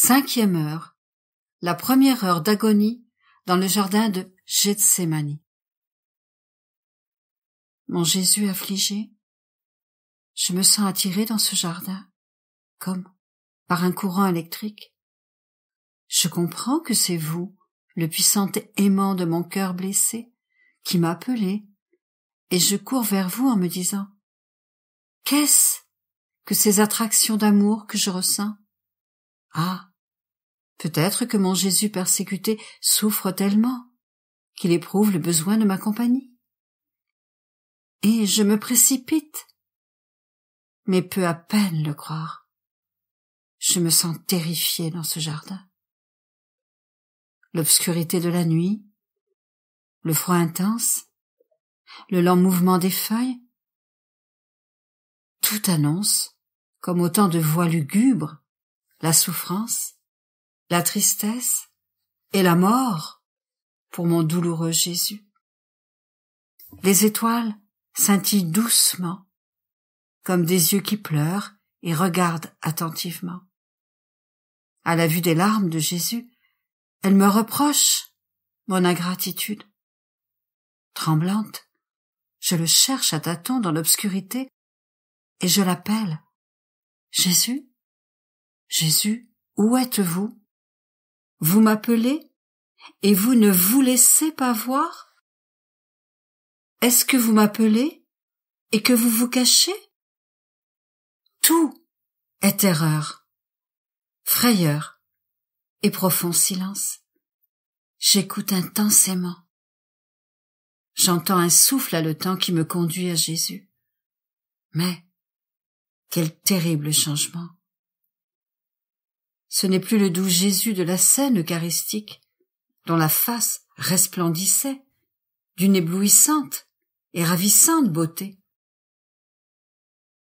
5e heure, la première heure d'agonie dans le jardin de Gethsémani. Mon Jésus affligé, je me sens attiré dans ce jardin, comme par un courant électrique. Je comprends que c'est vous, le puissant aimant de mon cœur blessé, qui m'appelez, et je cours vers vous en me disant « Qu'est-ce que ces attractions d'amour que je ressens ?» Ah, peut-être que mon Jésus persécuté souffre tellement qu'il éprouve le besoin de ma compagnie. Et je me précipite, mais peux à peine le croire. Je me sens terrifiée dans ce jardin. L'obscurité de la nuit, le froid intense, le lent mouvement des feuilles, tout annonce, comme autant de voix lugubres, la souffrance, la tristesse et la mort pour mon douloureux Jésus. Les étoiles scintillent doucement, comme des yeux qui pleurent et regardent attentivement. À la vue des larmes de Jésus, elle me reproche mon ingratitude. Tremblante, je le cherche à tâtons dans l'obscurité et je l'appelle. « Jésus, Jésus, où êtes-vous ? Vous m'appelez et vous ne vous laissez pas voir ? Est-ce que vous m'appelez et que vous vous cachez ? Tout est terreur, frayeur et profond silence. J'écoute intensément. J'entends un souffle haletant qui me conduit à Jésus. Mais quel terrible changement! Ce n'est plus le doux Jésus de la scène eucharistique, dont la face resplendissait d'une éblouissante et ravissante beauté.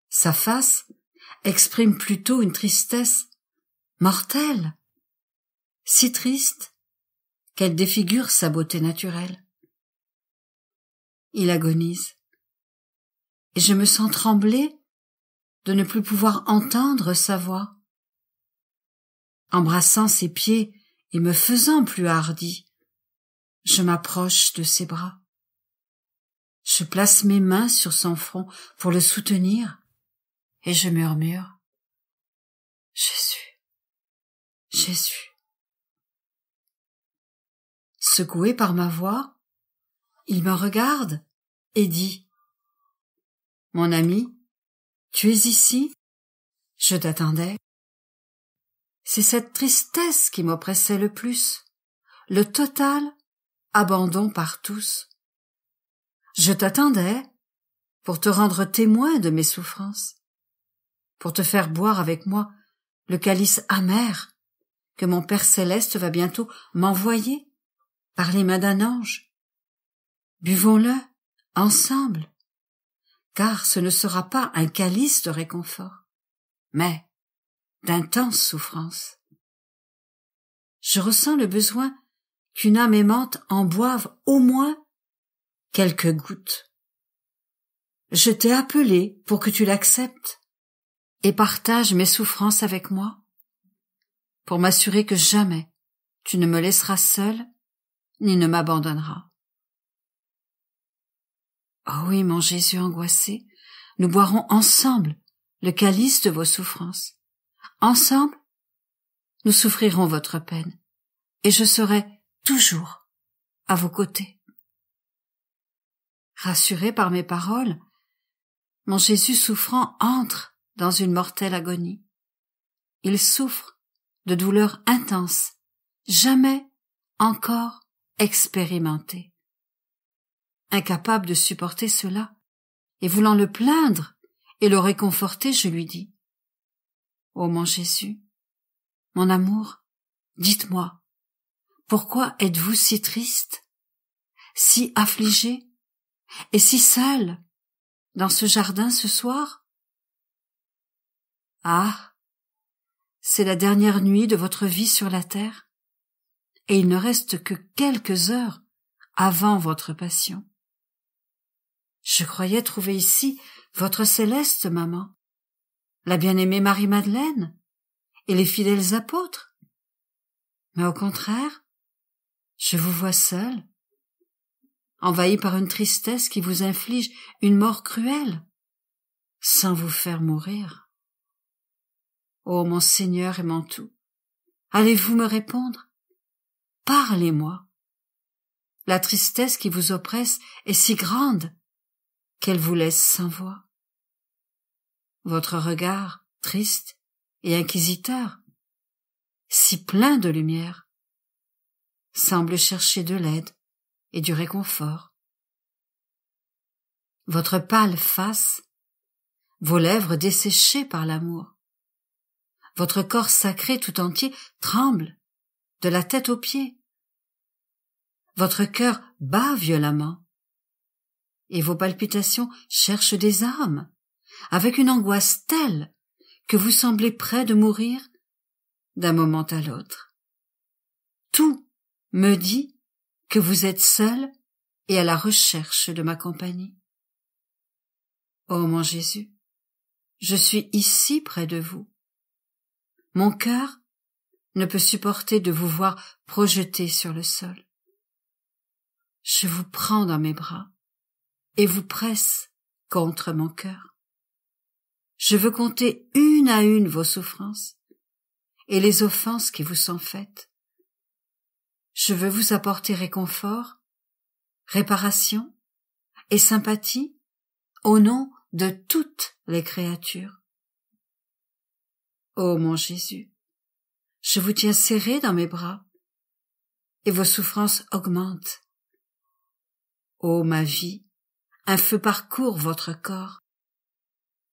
Sa face exprime plutôt une tristesse mortelle, si triste qu'elle défigure sa beauté naturelle. Il agonise, et je me sens trembler de ne plus pouvoir entendre sa voix. Embrassant ses pieds et me faisant plus hardi, je m'approche de ses bras. Je place mes mains sur son front pour le soutenir et je murmure « Jésus, Jésus ». Secoué par ma voix, il me regarde et dit « Mon ami, tu es ici ? Je t'attendais. » C'est cette tristesse qui m'oppressait le plus, le total abandon par tous. Je t'attendais pour te rendre témoin de mes souffrances, pour te faire boire avec moi le calice amer que mon Père céleste va bientôt m'envoyer par les mains d'un ange. Buvons-le ensemble, car ce ne sera pas un calice de réconfort, mais d'intenses souffrances. Je ressens le besoin qu'une âme aimante en boive au moins quelques gouttes. Je t'ai appelé pour que tu l'acceptes et partages mes souffrances avec moi, pour m'assurer que jamais tu ne me laisseras seule ni ne m'abandonneras. Oh oui, mon Jésus angoissé, nous boirons ensemble le calice de vos souffrances. Ensemble, nous souffrirons votre peine, et je serai toujours à vos côtés. Rassuré par mes paroles, mon Jésus souffrant entre dans une mortelle agonie. Il souffre de douleurs intenses, jamais encore expérimentées. Incapable de supporter cela, et voulant le plaindre et le réconforter, je lui dis « Ô mon Jésus, mon amour, dites-moi, pourquoi êtes-vous si triste, si affligé et si seul dans ce jardin ce soir ? Ah, c'est la dernière nuit de votre vie sur la terre, et il ne reste que quelques heures avant votre passion. Je croyais trouver ici votre céleste maman, la bien-aimée Marie-Madeleine et les fidèles apôtres, Mais au contraire, je vous vois seul, envahi par une tristesse qui vous inflige une mort cruelle, sans vous faire mourir. Ô mon Seigneur et mon tout, allez-vous me répondre? Parlez-moi. La tristesse qui vous oppresse est si grande qu'elle vous laisse sans voix. Votre regard, triste et inquisiteur, si plein de lumière, semble chercher de l'aide et du réconfort. Votre pâle face, vos lèvres desséchées par l'amour, votre corps sacré tout entier tremble de la tête aux pieds. Votre cœur bat violemment et vos palpitations cherchent des armes avec une angoisse telle que vous semblez près de mourir d'un moment à l'autre. Tout me dit que vous êtes seul et à la recherche de ma compagnie. Ô mon Jésus, je suis ici près de vous. Mon cœur ne peut supporter de vous voir projeté sur le sol. Je vous prends dans mes bras et vous presse contre mon cœur. Je veux compter une à une vos souffrances et les offenses qui vous sont faites. Je veux vous apporter réconfort, réparation et sympathie au nom de toutes les créatures. Ô mon Jésus, je vous tiens serré dans mes bras et vos souffrances augmentent. Ô ma vie, un feu parcourt votre corps.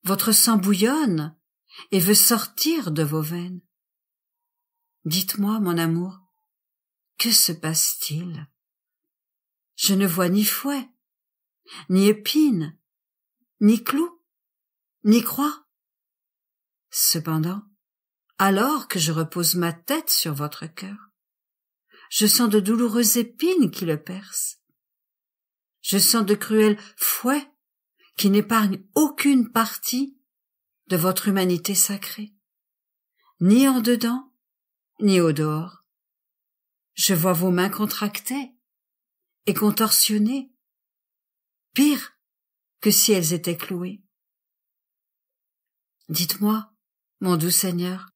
Votre sang bouillonne et veut sortir de vos veines. Dites-moi, mon amour, que se passe-t-il? Je ne vois ni fouet, ni épine, ni clou, ni croix. Cependant, alors que je repose ma tête sur votre cœur, je sens de douloureuses épines qui le percent. Je sens de cruels fouets qui n'épargnent aucune partie de votre humanité sacrée, ni en dedans, ni au dehors. Je vois vos mains contractées et contorsionnées, pire que si elles étaient clouées. Dites-moi, mon doux Seigneur,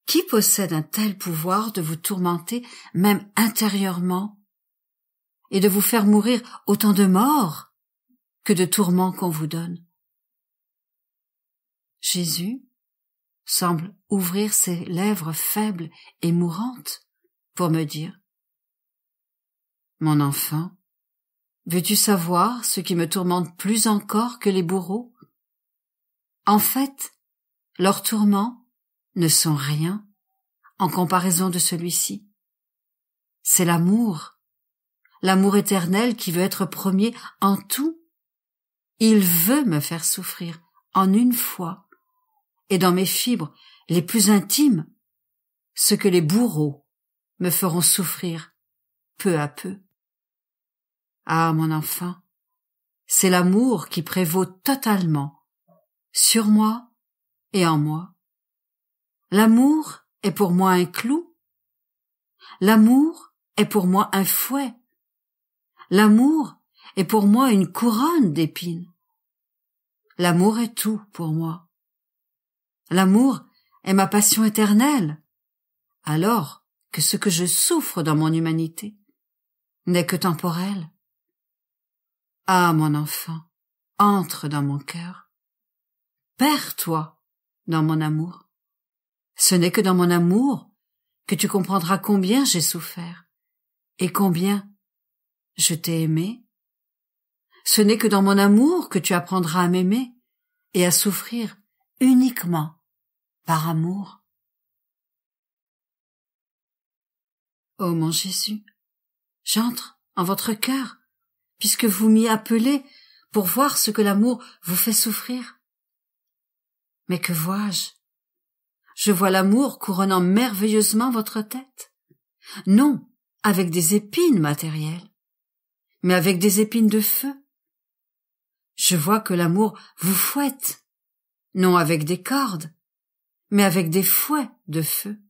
qui possède un tel pouvoir de vous tourmenter même intérieurement et de vous faire mourir autant de morts que de tourments qu'on vous donne? Jésus semble ouvrir ses lèvres faibles et mourantes pour me dire: Mon enfant, veux-tu savoir ce qui me tourmente plus encore que les bourreaux? En fait, leurs tourments ne sont rien en comparaison de celui-ci. C'est l'amour éternel qui veut être premier en tout. Il veut me faire souffrir en une fois et dans mes fibres les plus intimes ce que les bourreaux me feront souffrir peu à peu. Ah, mon enfant, c'est l'amour qui prévaut totalement sur moi et en moi. L'amour est pour moi un clou. L'amour est pour moi un fouet. L'amour est pour moi une couronne d'épines. L'amour est tout pour moi. L'amour est ma passion éternelle, alors que ce que je souffre dans mon humanité n'est que temporel. Ah, mon enfant, entre dans mon cœur. Perds-toi dans mon amour. Ce n'est que dans mon amour que tu comprendras combien j'ai souffert et combien je t'ai aimé. Ce n'est que dans mon amour que tu apprendras à m'aimer et à souffrir uniquement par amour. Ô mon Jésus, j'entre en votre cœur, puisque vous m'y appelez pour voir ce que l'amour vous fait souffrir. Mais que vois-je? Je vois l'amour couronnant merveilleusement votre tête, non avec des épines matérielles, mais avec des épines de feu. Je vois que l'amour vous fouette, non avec des cordes, mais avec des fouets de feu.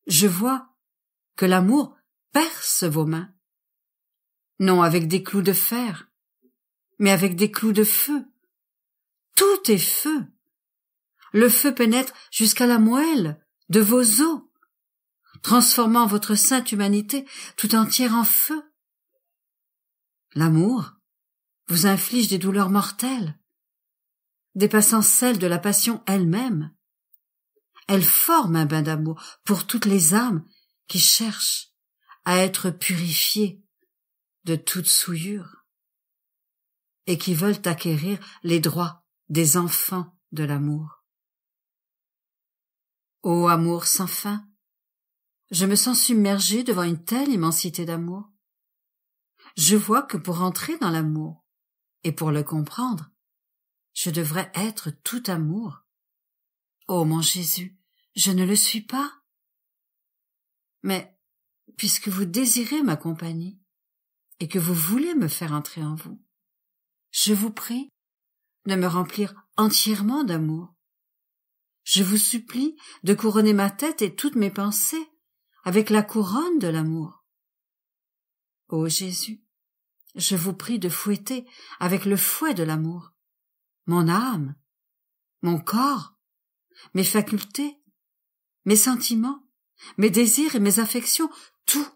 Je vois que l'amour perce vos mains, non avec des clous de fer, mais avec des clous de feu. Tout est feu. Le feu pénètre jusqu'à la moelle de vos os, transformant votre sainte humanité tout entière en feu. L'amour vous inflige des douleurs mortelles, dépassant celles de la passion elle-même. Elle forme un bain d'amour pour toutes les âmes qui cherchent à être purifiées de toute souillure et qui veulent acquérir les droits des enfants de l'amour. Ô amour sans fin, je me sens submergée devant une telle immensité d'amour. Je vois que pour entrer dans l'amour et pour le comprendre, je devrais être tout amour. Ô mon Jésus, je ne le suis pas. Mais, puisque vous désirez ma compagnie et que vous voulez me faire entrer en vous, je vous prie de me remplir entièrement d'amour. Je vous supplie de couronner ma tête et toutes mes pensées avec la couronne de l'amour. Ô Jésus, je vous prie de fouetter avec le fouet de l'amour mon âme, mon corps, mes facultés, mes sentiments, mes désirs et mes affections, tout.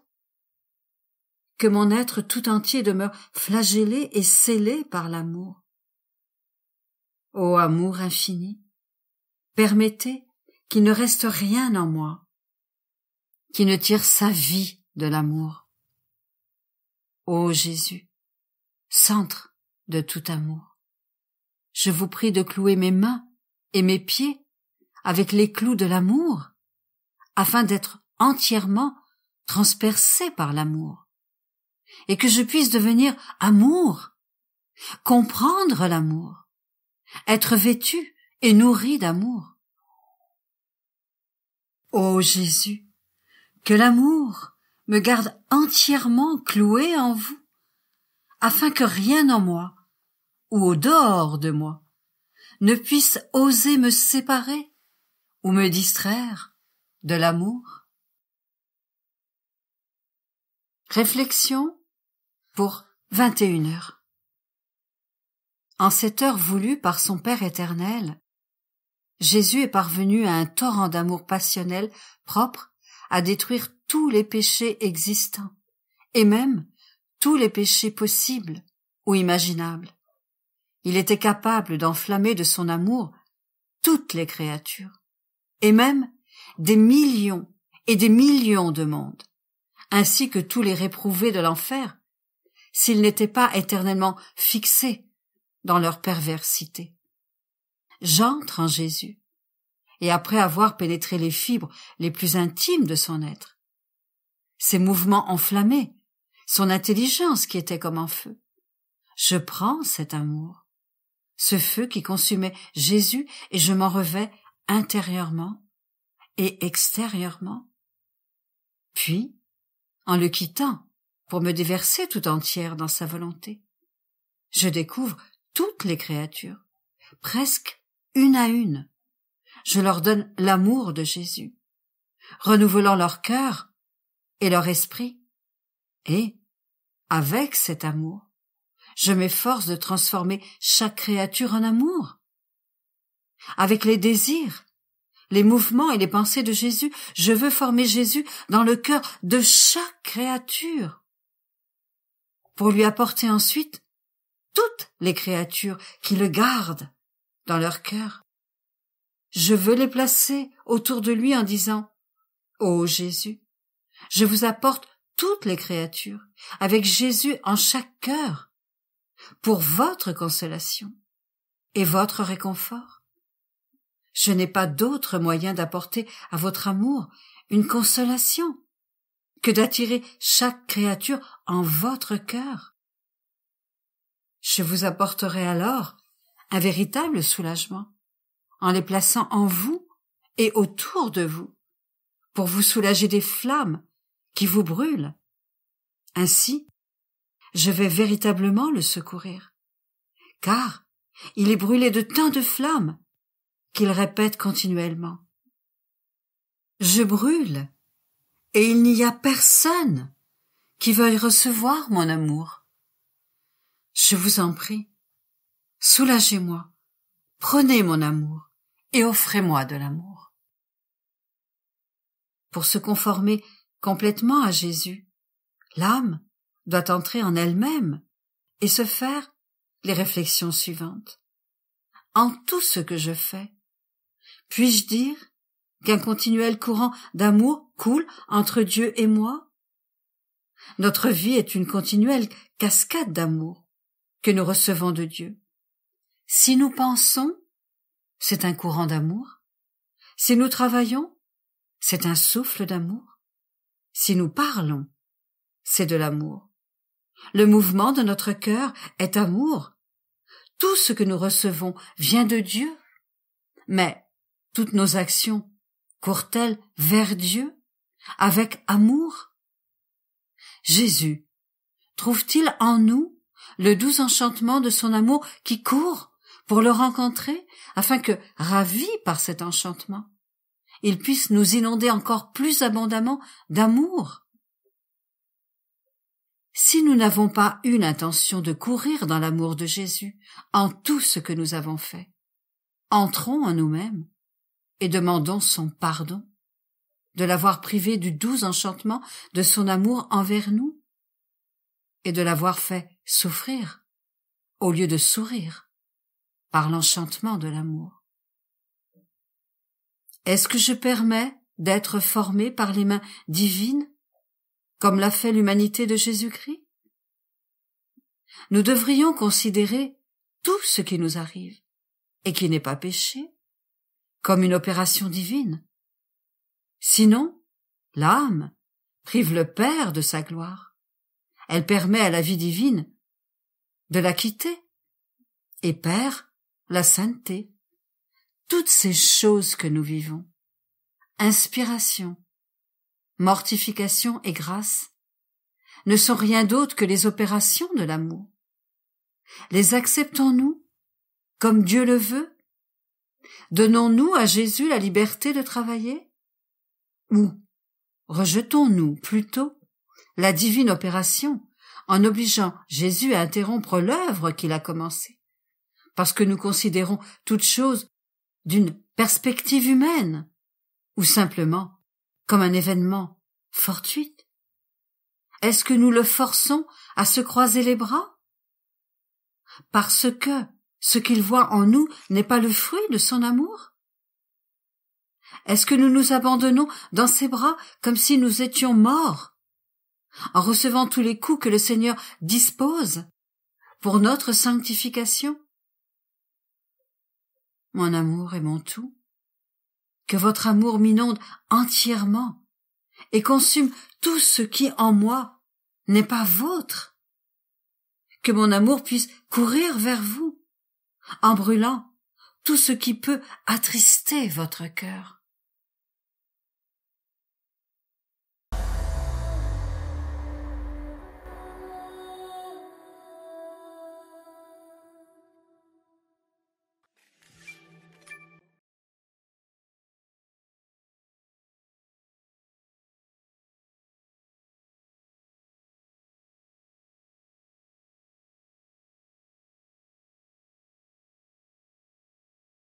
Que mon être tout entier demeure flagellé et scellé par l'amour. Ô amour infini, permettez qu'il ne reste rien en moi qui ne tire sa vie de l'amour. Ô Jésus, centre de tout amour, je vous prie de clouer mes mains et mes pieds avec les clous de l'amour, afin d'être entièrement transpercé par l'amour, et que je puisse devenir amour, comprendre l'amour, être vêtu et nourri d'amour. Ô Jésus, que l'amour me garde entièrement cloué en vous, afin que rien en moi, ou au dehors de moi, ne puisse oser me séparer ou me distraire de l'amour. Réflexion pour 21 heures. En cette heure voulue par son Père éternel, Jésus est parvenu à un torrent d'amour passionnel propre à détruire tous les péchés existants, et même tous les péchés possibles ou imaginables. Il était capable d'enflammer de son amour toutes les créatures, et même des millions et des millions de mondes, ainsi que tous les réprouvés de l'enfer, s'ils n'étaient pas éternellement fixés dans leur perversité. J'entre en Jésus, et après avoir pénétré les fibres les plus intimes de son être, ses mouvements enflammés, son intelligence qui était comme en feu, je prends cet amour, ce feu qui consumait Jésus, et je m'en revêts intérieurement et extérieurement. Puis, en le quittant pour me déverser tout entière dans sa volonté, je découvre toutes les créatures, presque une à une. Je leur donne l'amour de Jésus, renouvelant leur cœur et leur esprit. Et, avec cet amour, je m'efforce de transformer chaque créature en amour. Avec les désirs, les mouvements et les pensées de Jésus, je veux former Jésus dans le cœur de chaque créature, pour lui apporter ensuite toutes les créatures qui le gardent dans leur cœur. Je veux les placer autour de lui en disant « Ô Jésus, je vous apporte toutes les créatures, avec Jésus en chaque cœur, pour votre consolation et votre réconfort. Je n'ai pas d'autre moyen d'apporter à votre amour une consolation que d'attirer chaque créature en votre cœur. Je vous apporterai alors un véritable soulagement en les plaçant en vous et autour de vous pour vous soulager des flammes qui vous brûlent. Ainsi, je vais véritablement le secourir, car il est brûlé de tant de flammes qu'il répète continuellement. Je brûle et il n'y a personne qui veuille recevoir mon amour. Je vous en prie, soulagez-moi, prenez mon amour et offrez-moi de l'amour. Pour se conformer complètement à Jésus, l'âme doit entrer en elle-même et se faire les réflexions suivantes. En tout ce que je fais, puis-je dire qu'un continuel courant d'amour coule entre Dieu et moi? Notre vie est une continuelle cascade d'amour que nous recevons de Dieu. Si nous pensons, c'est un courant d'amour. Si nous travaillons, c'est un souffle d'amour. Si nous parlons, c'est de l'amour. Le mouvement de notre cœur est amour. Tout ce que nous recevons vient de Dieu. Mais toutes nos actions courent-elles vers Dieu avec amour? Jésus trouve-t-il en nous le doux enchantement de son amour qui court pour le rencontrer, afin que, ravi par cet enchantement, il puisse nous inonder encore plus abondamment d'amour? Si nous n'avons pas eu l'intention de courir dans l'amour de Jésus en tout ce que nous avons fait, entrons en nous-mêmes et demandons son pardon de l'avoir privé du doux enchantement de son amour envers nous et de l'avoir fait souffrir au lieu de sourire par l'enchantement de l'amour. Est-ce que je permets d'être formé par les mains divines comme l'a fait l'humanité de Jésus-Christ? Nous devrions considérer tout ce qui nous arrive, et qui n'est pas péché, comme une opération divine. Sinon, l'âme prive le Père de sa gloire. Elle permet à la vie divine de la quitter, et perd la sainteté. Toutes ces choses que nous vivons, inspiration, mortification et grâce, ne sont rien d'autre que les opérations de l'amour. Les acceptons-nous comme Dieu le veut? Donnons-nous à Jésus la liberté de travailler? Ou rejetons-nous plutôt la divine opération en obligeant Jésus à interrompre l'œuvre qu'il a commencée, parce que nous considérons toute chose d'une perspective humaine, ou simplement comme un événement fortuit? Est-ce que nous le forçons à se croiser les bras? Parce que ce qu'il voit en nous n'est pas le fruit de son amour? Est-ce que nous nous abandonnons dans ses bras comme si nous étions morts, en recevant tous les coups que le Seigneur dispose pour notre sanctification? Mon amour est mon tout. Que votre amour m'inonde entièrement et consume tout ce qui en moi n'est pas vôtre. Que mon amour puisse courir vers vous, en brûlant tout ce qui peut attrister votre cœur.